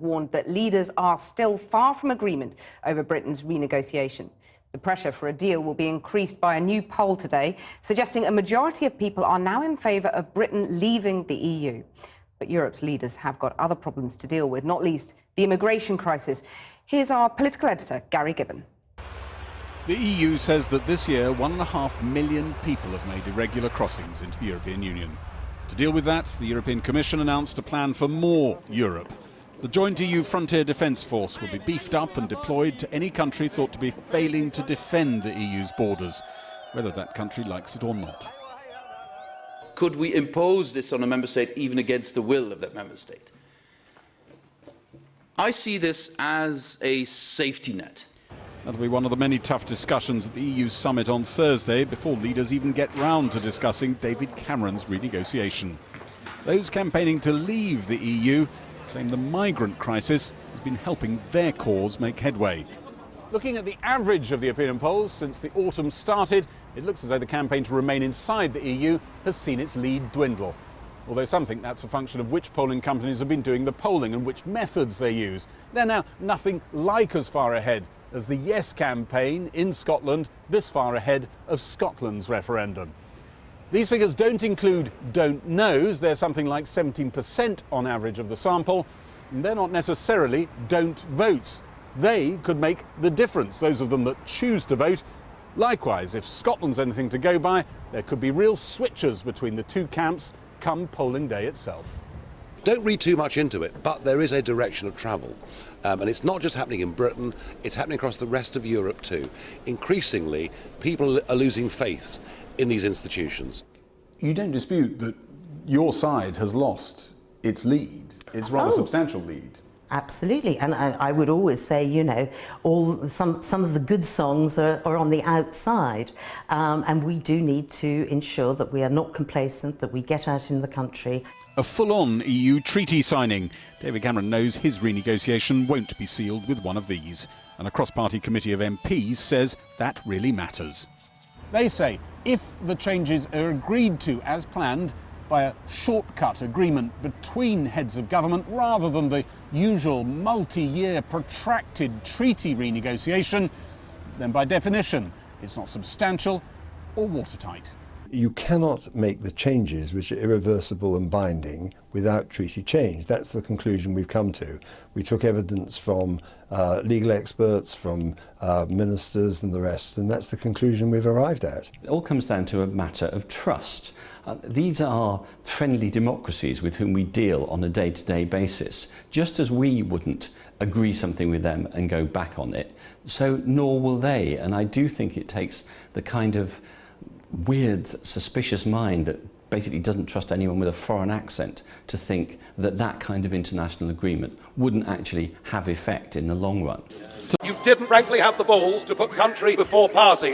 warned that leaders are still far from agreement over Britain's renegotiation. The pressure for a deal will be increased by a new poll today, suggesting a majority of people are now in favour of Britain leaving the EU. But Europe's leaders have got other problems to deal with, not least the immigration crisis. Here's our political editor, Gary Gibbon. The EU says that this year 1.5 million people have made irregular crossings into the European Union. To deal with that, the European Commission announced a plan for more Europe. The joint EU Frontier Defence Force will be beefed up and deployed to any country thought to be failing to defend the EU's borders, whether that country likes it or not. Could we impose this on a member state even against the will of that member state? I see this as a safety net. That'll be one of the many tough discussions at the EU summit on Thursday before leaders even get round to discussing David Cameron's renegotiation. Those campaigning to leave the EU claim the migrant crisis has been helping their cause make headway. Looking at the average of the opinion polls since the autumn started, it looks as though the campaign to remain inside the EU has seen its lead dwindle. Although some think that's a function of which polling companies have been doing the polling and which methods they use. They're now nothing like as far ahead as the Yes campaign in Scotland, this far ahead of Scotland's referendum. These figures don't include don't knows. They're something like 17% on average of the sample. And they're not necessarily don't votes. They could make the difference, those of them that choose to vote. Likewise, if Scotland's anything to go by, there could be real switches between the two camps come polling day itself. Don't read too much into it, but there is a direction of travel. And it's not just happening in Britain, it's happening across the rest of Europe too. Increasingly, people are losing faith in these institutions. You don't dispute that your side has lost its lead, its rather substantial lead. Absolutely, and I would always say, you know, some of the good songs are on the outside, and we do need to ensure that we are not complacent, that we get out in the country. A full-on EU treaty signing. David Cameron knows his renegotiation won't be sealed with one of these, and a cross-party committee of MPs says that really matters. They say if the changes are agreed to as planned by a shortcut agreement between heads of government rather than the usual multi-year protracted treaty renegotiation, then by definition it's not substantial or watertight. You cannot make the changes which are irreversible and binding without treaty change. That's the conclusion we've come to. We took evidence from legal experts, from ministers and the rest, and that's the conclusion we've arrived at. It all comes down to a matter of trust. These are friendly democracies with whom we deal on a day-to-day basis. Just as we wouldn't agree something with them and go back on it, so nor will they. And I do think it takes the kind of weird, suspicious mind that basically doesn't trust anyone with a foreign accent to think that that kind of international agreement wouldn't actually have effect in the long run. You didn't frankly have the balls to put country before party.